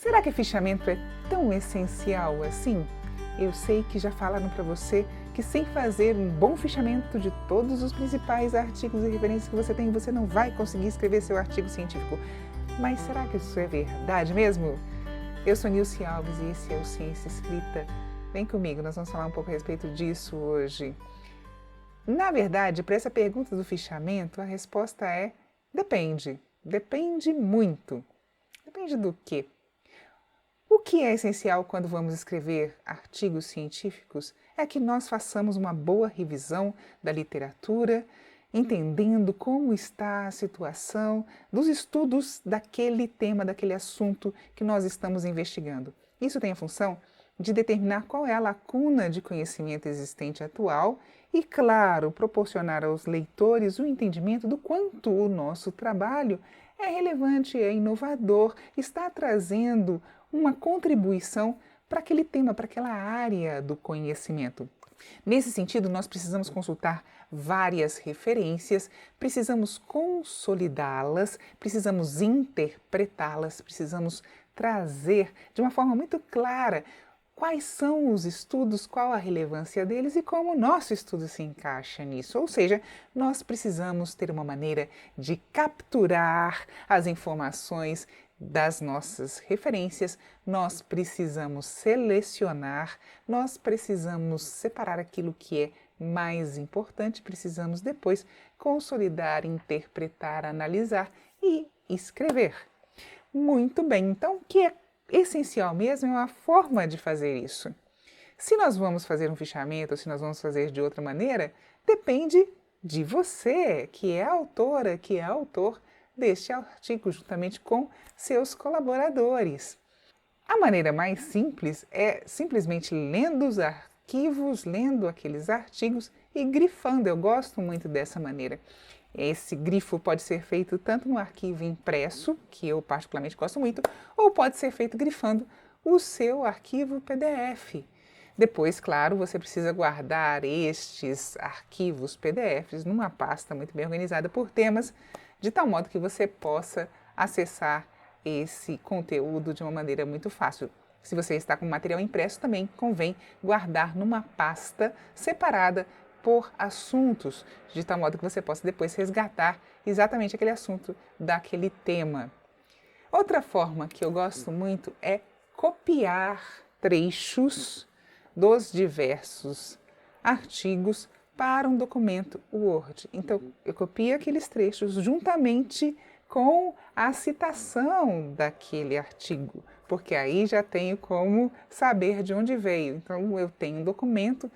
Será que fichamento é tão essencial assim? Eu sei que já falaram para você que sem fazer um bom fichamento de todos os principais artigos e referências que você tem, você não vai conseguir escrever seu artigo científico. Mas será que isso é verdade mesmo? Eu sou Nilce Alves e esse é o Ciência Escrita. Vem comigo, nós vamos falar um pouco a respeito disso hoje. Na verdade, para essa pergunta do fichamento, a resposta é depende. Depende muito. Depende do quê? O que é essencial quando vamos escrever artigos científicos é que nós façamos uma boa revisão da literatura, entendendo como está a situação dos estudos daquele tema, daquele assunto que nós estamos investigando. Isso tem a função de determinar qual é a lacuna de conhecimento existente atual e, claro, proporcionar aos leitores o entendimento do quanto o nosso trabalho é relevante, é inovador, está trazendo uma contribuição para aquele tema, para aquela área do conhecimento. Nesse sentido, nós precisamos consultar várias referências, precisamos consolidá-las, precisamos interpretá-las, precisamos trazer de uma forma muito clara quais são os estudos, qual a relevância deles e como o nosso estudo se encaixa nisso. Ou seja, nós precisamos ter uma maneira de capturar as informações das nossas referências, nós precisamos selecionar, nós precisamos separar aquilo que é mais importante, precisamos depois consolidar, interpretar, analisar e escrever. Muito bem, então o que é essencial mesmo é uma forma de fazer isso. Se nós vamos fazer um fichamento ou se nós vamos fazer de outra maneira, depende de você, que é a autora, que é autor deste artigo, juntamente com seus colaboradores. A maneira mais simples é simplesmente lendo os arquivos, lendo aqueles artigos e grifando. Eu gosto muito dessa maneira. Esse grifo pode ser feito tanto no arquivo impresso, que eu particularmente gosto muito, ou pode ser feito grifando o seu arquivo PDF. Depois, claro, você precisa guardar estes arquivos PDFs numa pasta muito bem organizada por temas, de tal modo que você possa acessar esse conteúdo de uma maneira muito fácil. Se você está com material impresso, também convém guardar numa pasta separada por assuntos, de tal modo que você possa depois resgatar exatamente aquele assunto daquele tema. Outra forma que eu gosto muito é copiar trechos dos diversos artigos para um documento Word. Então, eu copio aqueles trechos juntamente com a citação daquele artigo, porque aí já tenho como saber de onde veio. Então, eu tenho um documento,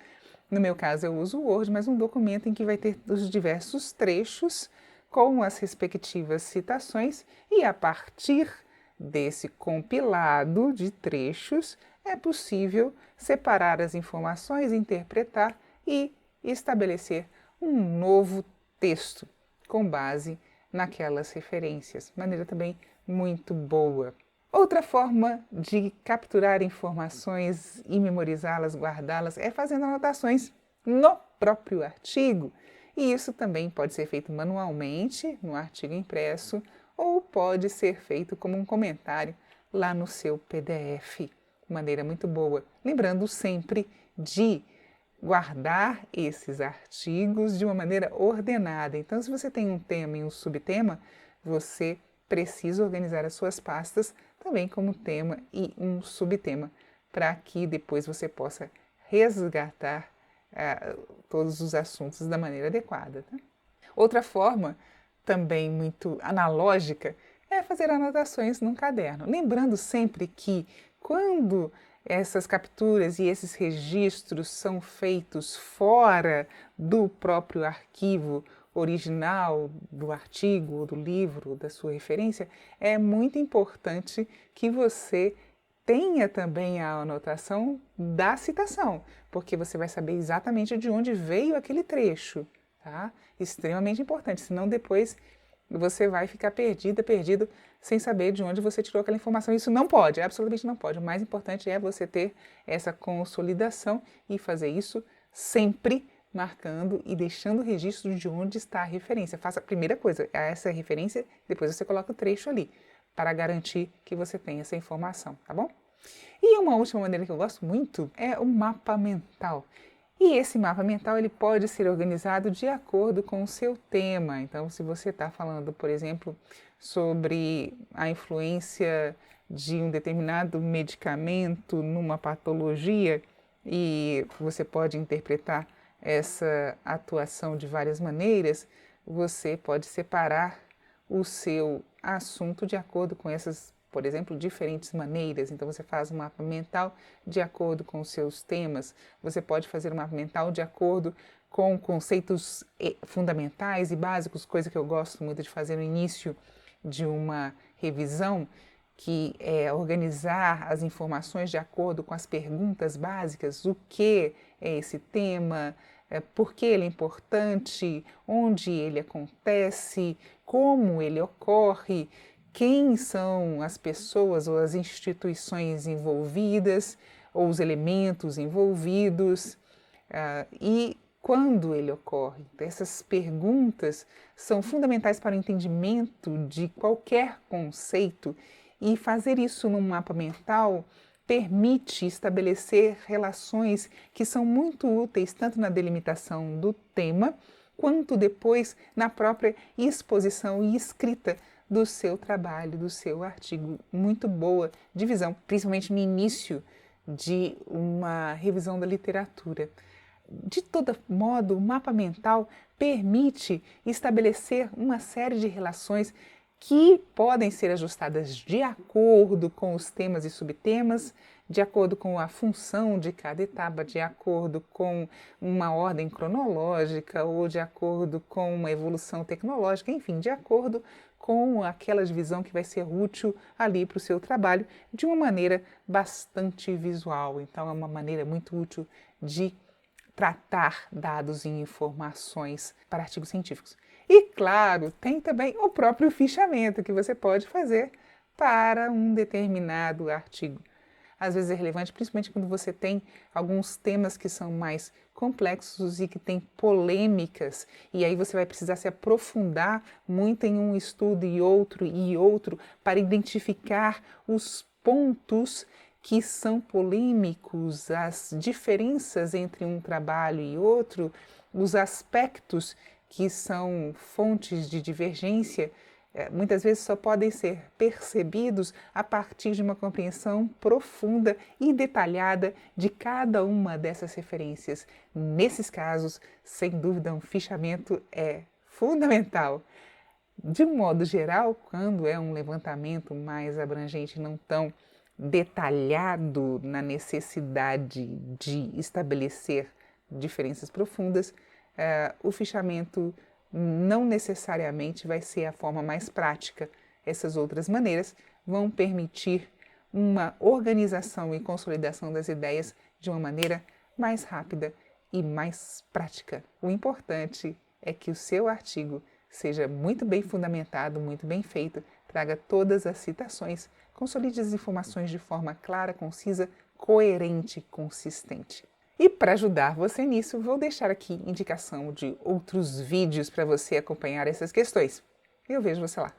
no meu caso eu uso o Word, mas um documento em que vai ter os diversos trechos com as respectivas citações e a partir desse compilado de trechos é possível separar as informações, interpretar e estabelecer um novo texto com base naquelas referências. Maneira também muito boa. Outra forma de capturar informações e memorizá-las, guardá-las, é fazendo anotações no próprio artigo. E isso também pode ser feito manualmente no artigo impresso ou pode ser feito como um comentário lá no seu PDF. Maneira muito boa. Lembrando sempre de guardar esses artigos de uma maneira ordenada. Então, se você tem um tema e um subtema, você precisa organizar as suas pastas também como tema e um subtema, para que depois você possa resgatar todos os assuntos da maneira adequada. Tá? Outra forma, também muito analógica, é fazer anotações num caderno. Lembrando sempre que quando essas capturas e esses registros são feitos fora do próprio arquivo original do artigo, do livro, da sua referência, é muito importante que você tenha também a anotação da citação, porque você vai saber exatamente de onde veio aquele trecho, tá? Extremamente importante, senão depois você vai ficar perdido, sem saber de onde você tirou aquela informação. Isso não pode, absolutamente não pode. O mais importante é você ter essa consolidação e fazer isso sempre marcando e deixando o registro de onde está a referência. Faça a primeira coisa, essa referência, depois você coloca o trecho ali, para garantir que você tenha essa informação, tá bom? E uma última maneira que eu gosto muito é o mapa mental. E esse mapa mental ele pode ser organizado de acordo com o seu tema. Então, se você está falando, por exemplo, sobre a influência de um determinado medicamento numa patologia, e você pode interpretar essa atuação de várias maneiras, você pode separar o seu assunto de acordo com essas, por exemplo, diferentes maneiras. Então você faz um mapa mental de acordo com os seus temas, você pode fazer um mapa mental de acordo com conceitos fundamentais e básicos, coisa que eu gosto muito de fazer no início de uma revisão, que é organizar as informações de acordo com as perguntas básicas: o que é esse tema, por que ele é importante, onde ele acontece, como ele ocorre, quem são as pessoas ou as instituições envolvidas, ou os elementos envolvidos, e quando ele ocorre. Essas perguntas são fundamentais para o entendimento de qualquer conceito, e fazer isso num mapa mental permite estabelecer relações que são muito úteis tanto na delimitação do tema, quanto depois na própria exposição e escrita do seu trabalho, do seu artigo. Muito boa divisão, principalmente no início de uma revisão da literatura. De todo modo, o mapa mental permite estabelecer uma série de relações que podem ser ajustadas de acordo com os temas e subtemas, de acordo com a função de cada etapa, de acordo com uma ordem cronológica ou de acordo com uma evolução tecnológica, enfim, de acordo com aquela divisão que vai ser útil ali para o seu trabalho, de uma maneira bastante visual. Então, é uma maneira muito útil de tratar dados e informações para artigos científicos. E, claro, tem também o próprio fichamento que você pode fazer para um determinado artigo. Às vezes é relevante, principalmente quando você tem alguns temas que são mais complexos e que têm polêmicas, e aí você vai precisar se aprofundar muito em um estudo e outro para identificar os pontos que são polêmicos, as diferenças entre um trabalho e outro, os aspectos que são fontes de divergência, muitas vezes só podem ser percebidos a partir de uma compreensão profunda e detalhada de cada uma dessas referências. Nesses casos, sem dúvida, um fichamento é fundamental. De um modo geral, quando é um levantamento mais abrangente, não tão detalhado na necessidade de estabelecer diferenças profundas, o fichamento não necessariamente vai ser a forma mais prática. Essas outras maneiras vão permitir uma organização e consolidação das ideias de uma maneira mais rápida e mais prática. O importante é que o seu artigo seja muito bem fundamentado, muito bem feito, traga todas as citações, consolide as informações de forma clara, concisa, coerente e consistente. E para ajudar você nisso, vou deixar aqui indicação de outros vídeos para você acompanhar essas questões. Eu vejo você lá.